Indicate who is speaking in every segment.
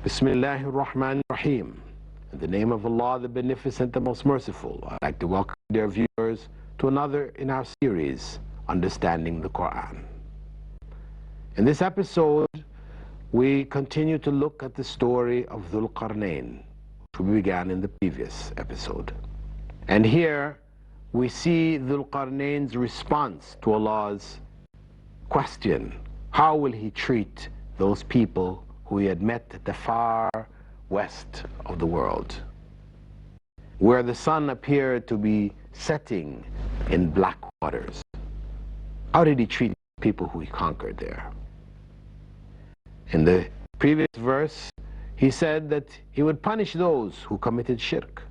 Speaker 1: Bismillahir Rahmanir Rahim. In the name of Allah, the Beneficent, the Most Merciful. I'd like to welcome dear viewers to another in our series, Understanding the Qur'an. In this episode, we continue to look at the story of Dhul Qarnayn, which we began in the previous episode. And here we see Dhul Qarnayn's response to Allah's question. How will he treat those people who he had met at the far west of the world, where the sun appeared to be setting in black waters? How did he treat people who he conquered there? In the previous verse, he said that he would punish those who committed shirk,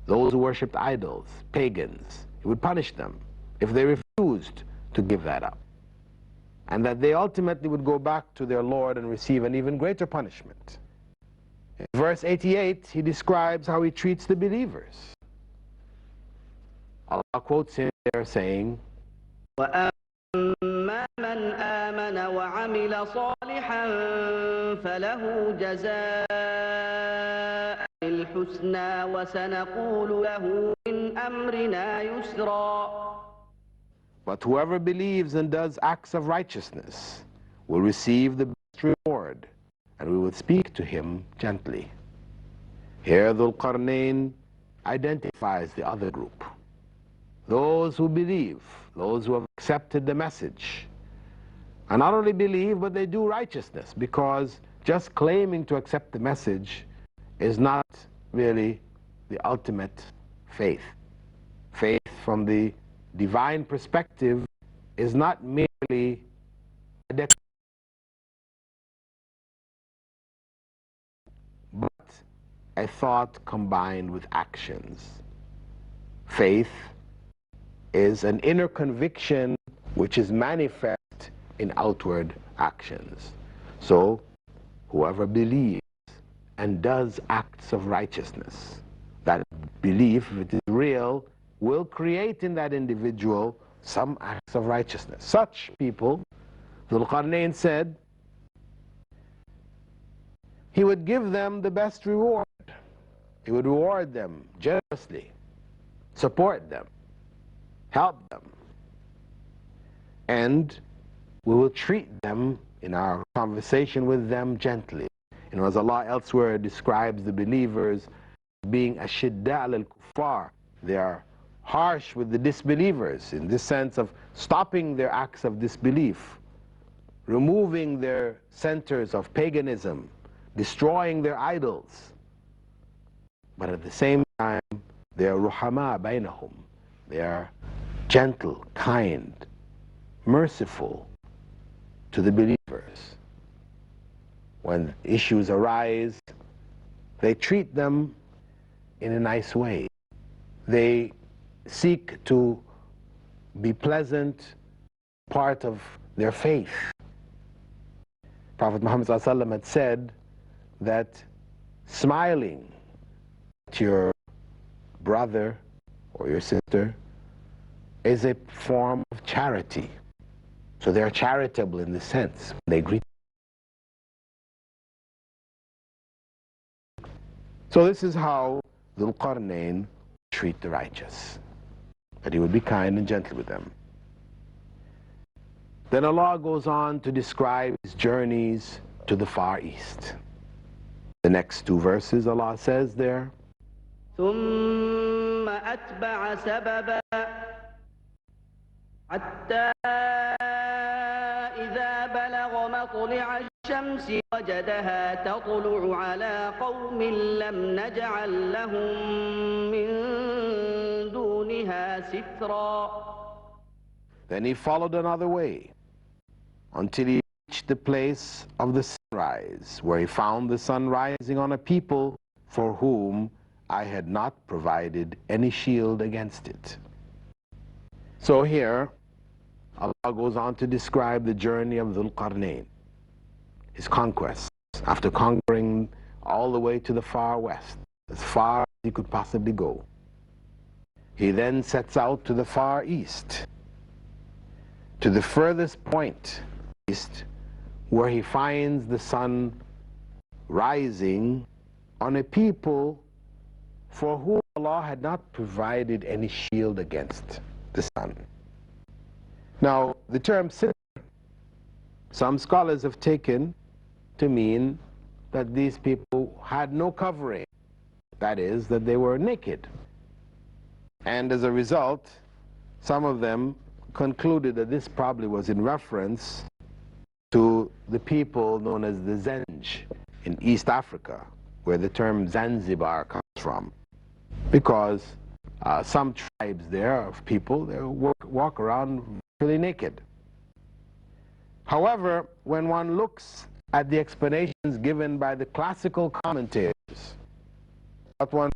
Speaker 1: those who worshipped idols, pagans. He would punish them if they refused to give that up, and that they ultimately would go back to their Lord and receive an even greater punishment. In verse 88, he describes how he treats the believers. Allah quotes him there saying,
Speaker 2: وَأَمَّا مَنْ آمَنَ وَعَمِلَ صَالِحًا فَلَهُ جَزَاءً الْحُسْنَى وَسَنَقُولُ لَهُ مِنْ أَمْرِنَا يُسْرًا.
Speaker 1: But whoever believes and does acts of righteousness will receive the best reward, and we will speak to him gently. Here Dhul Qarnayn identifies the other group, those who believe, those who have accepted the message, and not only believe, but they do righteousness, because just claiming to accept the message is not really the ultimate faith. Faith from the divine perspective is not merely a declaration, but a thought combined with actions. Faith is an inner conviction which is manifest in outward actions. So whoever believes and does acts of righteousness, that belief, if it is real, will create in that individual some acts of righteousness. Such people, Dhul Qarnayn said, he would give them the best reward. He would reward them generously, support them, help them, and we will treat them in our conversation with them gently. You know, as Allah elsewhere describes the believers being ashidda al-kuffar, they are harsh with the disbelievers in this sense of stopping their acts of disbelief, removing their centers of paganism, destroying their idols. But at the same time, they are ruhama bainahum. They are gentle, kind, merciful to the believers. When issues arise, they treat them in a nice way. They seek to be pleasant, part of their faith. Prophet Muhammad ﷺ had said that smiling at your brother or your sister is a form of charity. So they're charitable in the sense. They greet. So this is how Dhul Qarnayn treat the righteous, that he would be kind and gentle with them. Then Allah goes on to describe his journeys to the Far East. The next two verses, Allah says there,
Speaker 2: ثُمَّ أَتْبَعَ سَبَبًا حَتَّى إِذَا بَلَغَ مَطْلِعَ الشَّمْسِ وَجَدَهَا تَطْلُعُ عَلَى قَوْمٍ لَمْ نَجْعَلْ لَهُم مِّن دُونِهَا سِتْرًا.
Speaker 1: Then he followed another way until he reached the place of the sunrise, where he found the sun rising on a people for whom I had not provided any shield against it. So here, Allah goes on to describe the journey of Dhul Qarnayn, his conquest, after conquering all the way to the far west, as far as he could possibly go. He then sets out to the far east, to the furthest point east, where he finds the sun rising on a people for whom Allah had not provided any shield against the sun. Now, the term sitr, some scholars have taken to mean that these people had no covering, that is, that they were naked. And as a result, some of them concluded that this probably was in reference to the people known as the Zenj in East Africa, where the term Zanzibar comes from, because some tribes there of people, they walk around really naked. However, when one looks at the explanations given by the classical commentators, what one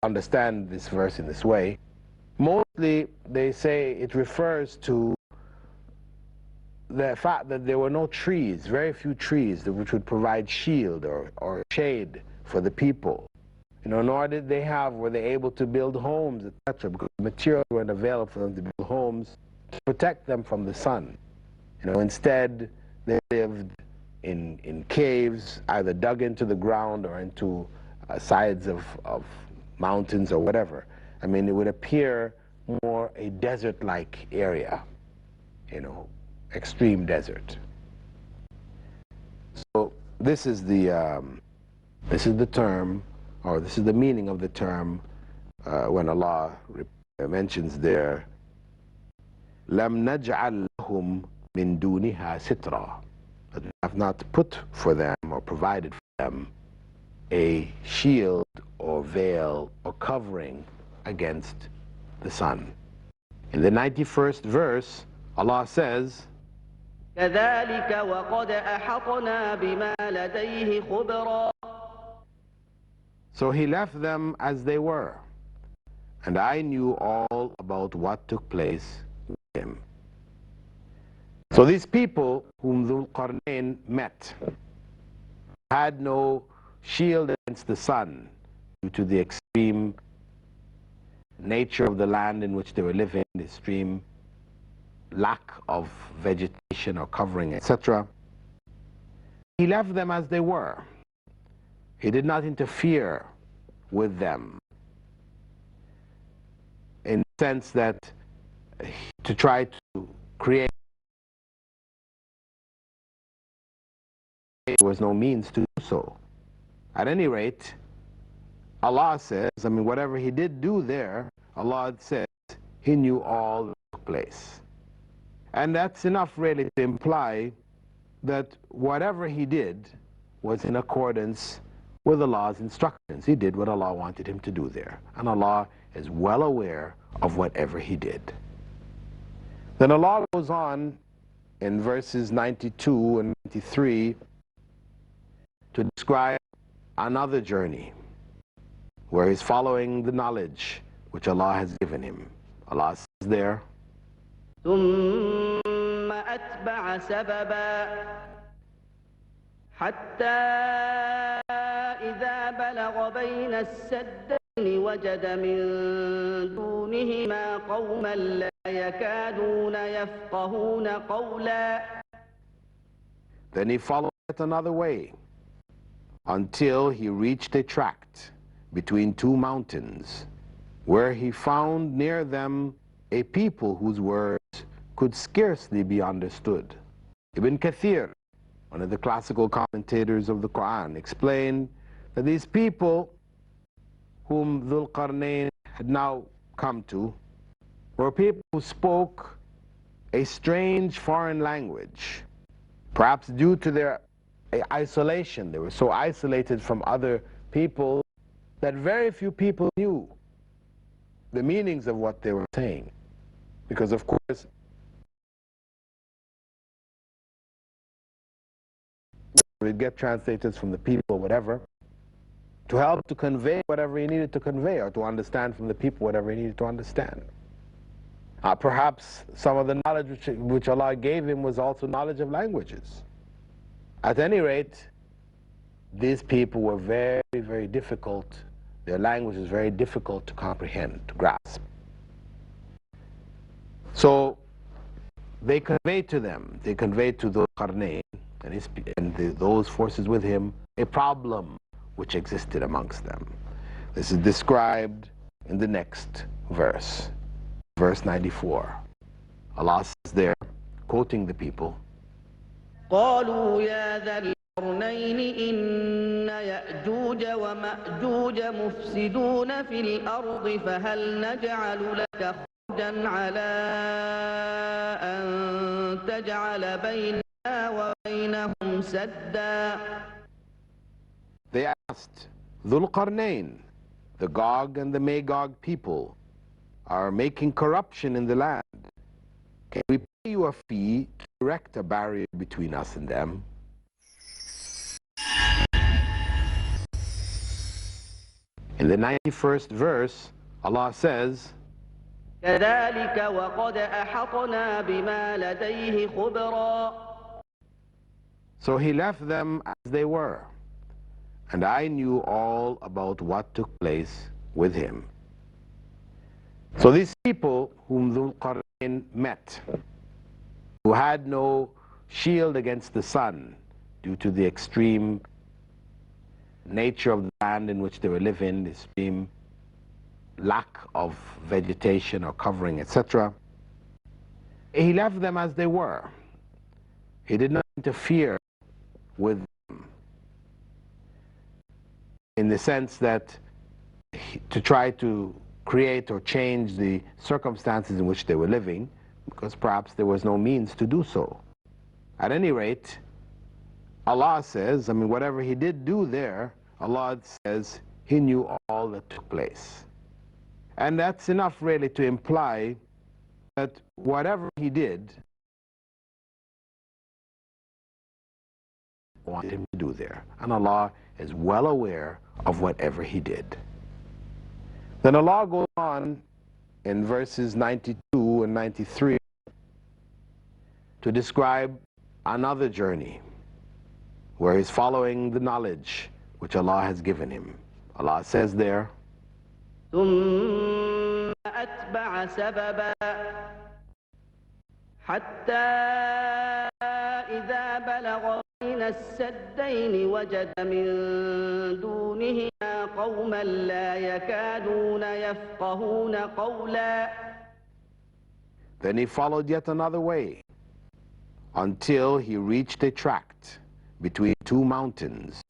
Speaker 1: understand this verse in this way, mostly they say it refers to the fact that there were no trees, very few trees, which would provide shield or shade for the people. You know, nor did they were they able to build homes, etc., because materials weren't available for them to build homes to protect them from the sun. You know, instead they lived in caves, either dug into the ground or into sides of mountains or whatever. I mean, it would appear more a desert-like area, you know, extreme desert. So this is the term, or this is the meaning of the term when Allah mentions there, "Lam naj'al lahum min duniha sitra," that we have not put for them or provided for them a shield or veil or covering against the sun. In the 91st verse, Allah says,
Speaker 2: كذلك وقد أحطنا بما لديه خبرا.
Speaker 1: So he left them as they were, and I knew all about what took place with him. So these people whom Dhul Qarnayn met had no shield against the sun due to the extreme nature of the land in which they were living, the extreme lack of vegetation or covering, etc. He left them as they were. He did not interfere with them in the sense that to try to create, there was no means to do so. At any rate, Allah says, I mean, whatever he did do there, Allah says he knew all that took place. And that's enough really to imply that whatever he did was in accordance with Allah's instructions. He did what Allah wanted him to do there. And Allah is well aware of whatever he did. Then Allah goes on in verses 92 and 93 to describe another journey where he's following the knowledge which Allah has given him. Allah says there,
Speaker 2: ثم أتبع سببا حتى إذا بلغ بين السدين وجد من دونهما قوما لا يكادون يفقهون قولا.
Speaker 1: Then he followed it another way until he reached a tract between two mountains, where he found near them a people whose words could scarcely be understood. Ibn Kathir, one of the classical commentators of the Qur'an, explained that these people whom Dhul Qarnayn had now come to were people who spoke a strange foreign language, perhaps due to their isolation. They were so isolated from other people that very few people knew the meanings of what they were saying. Because of course, we'd get translators from the people or whatever to help to convey whatever he needed to convey, or to understand from the people whatever he needed to understand. Perhaps some of the knowledge which Allah gave him was also knowledge of languages. At any rate, these people were very, very difficult. Their language was very difficult to comprehend, to grasp. So they conveyed to them, they conveyed to Dhul Qarnayn and those forces with him a problem which existed amongst them. This is described in the next verse, verse 94. Allah says there, quoting the people,
Speaker 2: قالوا يا ذا القرنين إن يأجوج ومأجوج مفسدون في الأرض فهل نجعل لك خرجا على أن تجعل بيننا وبينهم سدا.
Speaker 1: They asked, Dhul Qarnayn, the Gog and the Magog people are making corruption in the land. Can we pay you a fee to erect a barrier between us and them? In the 91st verse, Allah says,
Speaker 2: كذلك وقد أحطنا بما لديه خبرا.
Speaker 1: So he left them as they were, and I knew all about what took place with him. So these people whom Dhul Qarnayn met, who had no shield against the sun due to the extreme nature of the land in which they were living, the extreme lack of vegetation or covering, etc., he left them as they were. He did not interfere with them in the sense that to try to create or change the circumstances in which they were living, because perhaps there was no means to do so. At any rate, Allah says, I mean, whatever he did do there, Allah says he knew all that took place. And that's enough really to imply that whatever he did, wanted him to do there. And Allah is well aware of whatever he did. Then Allah goes on in verses 92 and 93 to describe another journey where he's following the knowledge which Allah has given him. Allah says there,
Speaker 2: ثم أتبع سببا حتى إذا بلغ بين السدين وجد من دونهما قوما لا يكادون يفقهون قولا.
Speaker 1: Then he followed yet another way until he reached a tract between two mountains,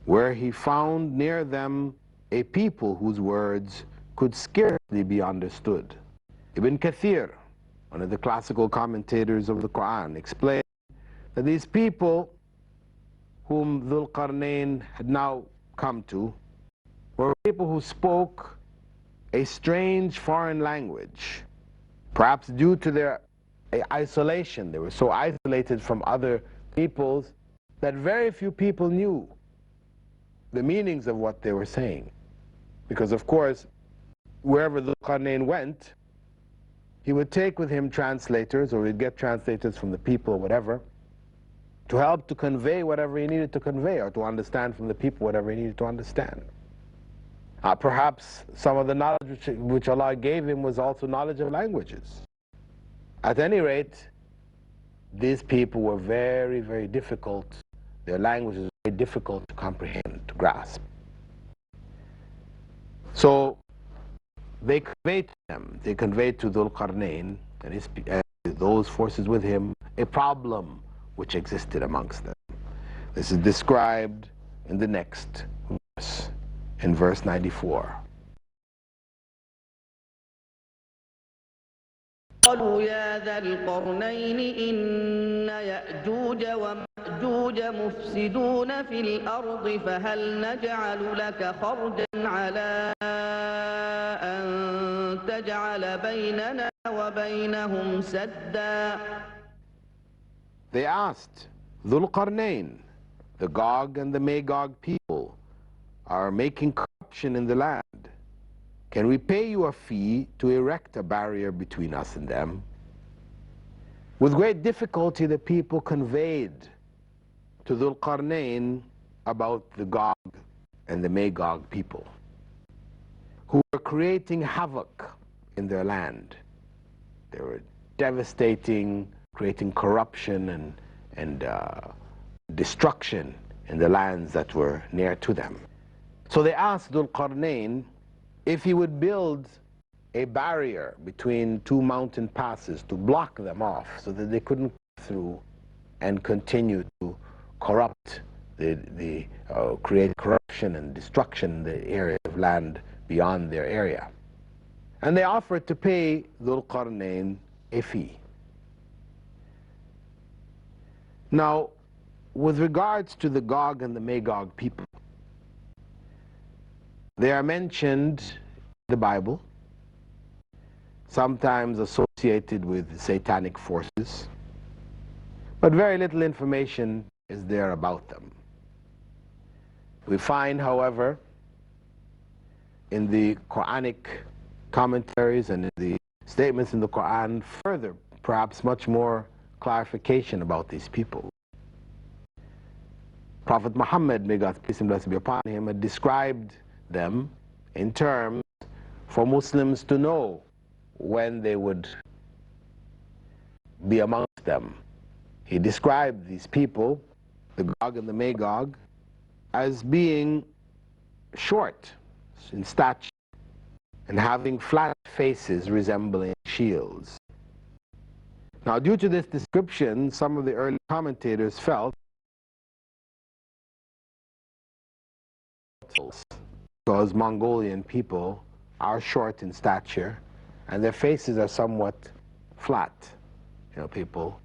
Speaker 1: where he found near them a people whose words could scarcely be understood. Ibn Kathir, one of the classical commentators of the Qur'an, explained that these people whom Dhul Qarnayn had now come to were people who spoke a strange foreign language, perhaps due to their isolation. They were so isolated from other peoples that very few people knew the meanings of what they were saying. Because of course, wherever Dhul Qarnayn went, he would take with him translators, or he'd get translators from the people or whatever, to help to convey whatever he needed to convey, or to understand from the people whatever he needed to understand. Perhaps some of the knowledge which Allah gave him was also knowledge of languages. At any rate, these people were very, very difficult. Their language was very difficult to comprehend, to grasp. So they conveyed to them, they conveyed to Dhul Qarnayn and those forces with him a problem which existed amongst them. This is described in the next verse, in verse 94.
Speaker 2: قالوا يا ذا القرنين إن يأجوج ومأجوج مفسدون في الأرض فهل نجعل لك خرجا على أن تجعل بيننا وبينهم سدا.
Speaker 1: They asked, Dhul Qarnayn, the Gog and the Magog people are making corruption in the land. Can we pay you a fee to erect a barrier between us and them? With great difficulty, the people conveyed to Dhul Qarnayn about the Gog and the Magog people, who were creating havoc in their land. They were devastating creating corruption and destruction in the lands that were near to them. So they asked Dhul Qarnayn if he would build a barrier between two mountain passes to block them off so that they couldn't go through and continue to corrupt, create corruption and destruction in the area of land beyond their area. And they offered to pay Dhul Qarnayn a fee. Now, with regards to the Gog and the Magog people, they are mentioned in the Bible, sometimes associated with satanic forces, but very little information is there about them. We find, however, in the Quranic commentaries and in the statements in the Qur'an, further, perhaps much more clarification about these people. Prophet Muhammad, may God's peace and blessing be upon him, had described them in terms for Muslims to know when they would be amongst them. He described these people, the Gog and the Magog, as being short in stature and having flat faces resembling shields. Now, due to this description, some of the early commentators felt because Mongolian people are short in stature and their faces are somewhat flat. You know,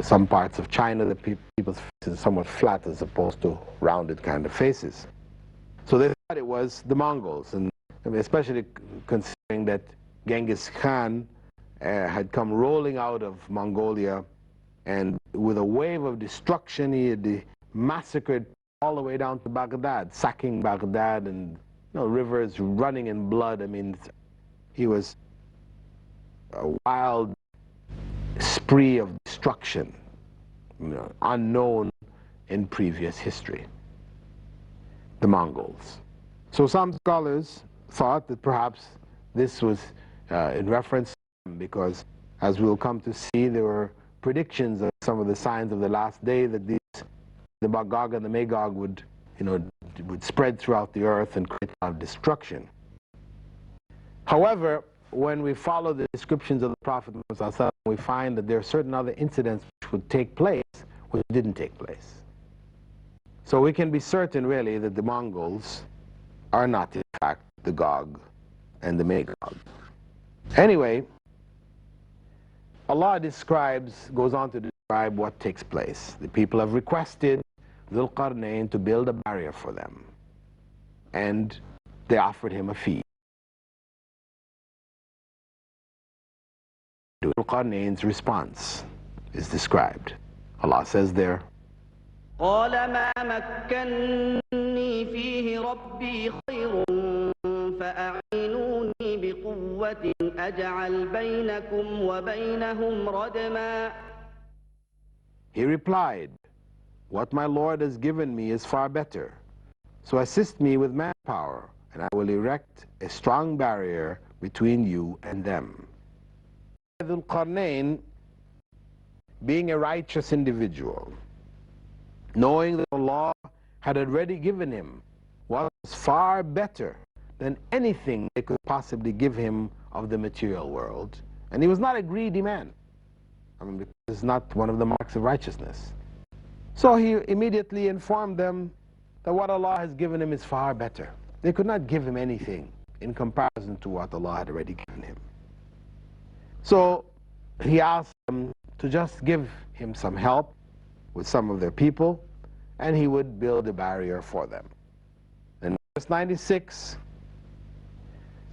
Speaker 1: some parts of China, the people's faces are somewhat flat as opposed to rounded kind of faces. So they thought it was the Mongols, and especially considering that Genghis Khan had come rolling out of Mongolia, and with a wave of destruction he had massacred all the way down to Baghdad, sacking Baghdad, and rivers running in blood. I mean, he was a wild spree of destruction, unknown in previous history, the Mongols. So some scholars thought that perhaps this was in reference to them, because as we'll come to see, there were predictions of some of the signs of the last day that the Gog and the Magog would spread throughout the earth and create a lot of destruction. However, when we follow the descriptions of the Prophet Musa, we find that there are certain other incidents which would take place which didn't take place. So we can be certain, really, that the Mongols are not, in fact, the Gog and the Magog. Anyway, Allah goes on to describe what takes place. The people have requested Dhul Qarnayn to build a barrier for them, and they offered him a fee. Dhul Qarnayn's response is described. Allah says there,
Speaker 2: قال ما مكنني فيه ربي خير فأعينوني بقوة أجعل بينكم وبينهم ردما.
Speaker 1: He replied, what my Lord has given me is far better, so assist me with manpower, and I will erect a strong barrier between you and them. Dhul Qarnayn, being a righteous individual, knowing that Allah had already given him what was far better than anything they could possibly give him of the material world, and he was not a greedy man. I mean, this is not one of the marks of righteousness. So he immediately informed them that what Allah has given him is far better. They could not give him anything in comparison to what Allah had already given him. So he asked them to just give him some help with some of their people, and he would build a barrier for them. In verse 96,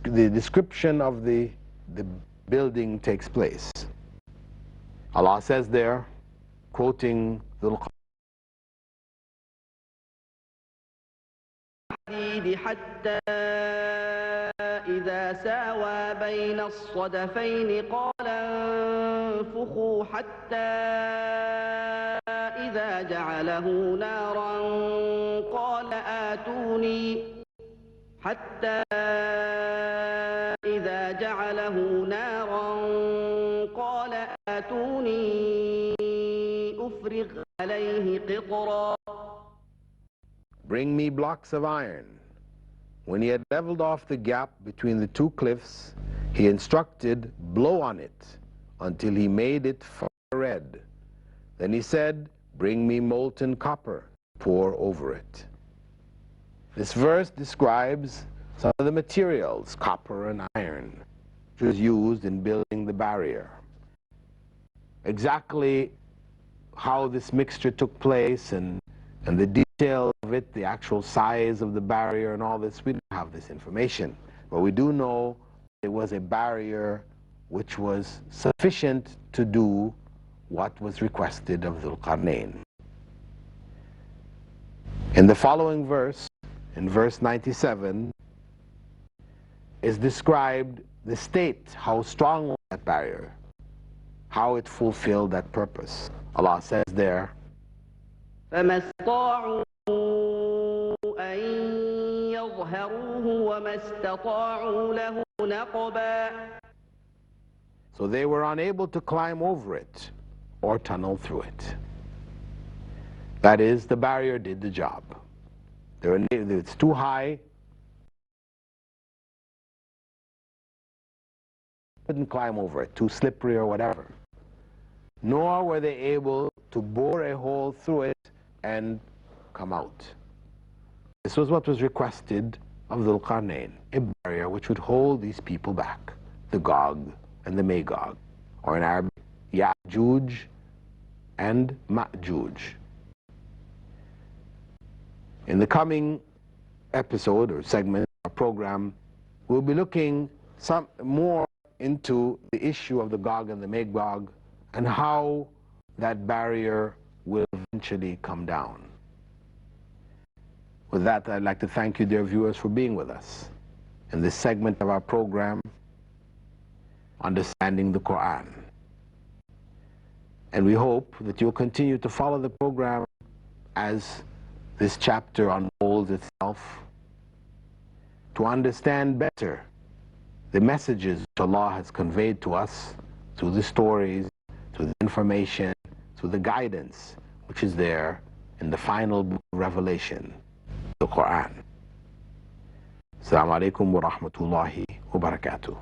Speaker 1: the description of the building takes place. Allah says there, quoting Dhul Qarnayn,
Speaker 2: حتى إذا ساوى بين الصدفين قال انفخوا حتى إذا جعله نارا قال آتوني إذا جعله نارا قال آتوني أفرغ عليه قطرا.
Speaker 1: Bring me blocks of iron. When he had leveled off the gap between the two cliffs, he instructed, blow on it until he made it fire red. Then he said, bring me molten copper, pour over it. This verse describes some of the materials, copper and iron, which was used in building the barrier. Exactly how this mixture took place and the detail of it, the actual size of the barrier and all this, we don't have this information. But we do know it was a barrier which was sufficient to do what was requested of Dhul-Qarnayn. In the following verse, in verse 97, is described the state, how strong was that barrier, how it fulfilled that purpose. Allah says there,
Speaker 2: فما استطاعوا أن يظهروه وما استطاعوا له نقبا.
Speaker 1: so they were unable to climb over it or tunnel through it. That is, the barrier did the job. It's too high, couldn't climb over it, too slippery or whatever. Nor were they able to bore a hole through it and come out. This was what was requested of Dhul-Qarnayn, a barrier which would hold these people back, the Gog and the Magog, or in Arabic, Ya'juj and Ma'juj. In the coming episode or segment or program, we'll be looking some more into the issue of the Gog and the Magog and how that barrier will eventually come down. With that, I'd like to thank you, dear viewers, for being with us in this segment of our program, Understanding the Qur'an. And we hope that you'll continue to follow the program as this chapter unfolds itself, to understand better the messages that Allah has conveyed to us through the stories, through the information, through the guidance which is there in the final book of Revelation, the Qur'an. Assalamu alaikum wa rahmatullahi wa barakatuh.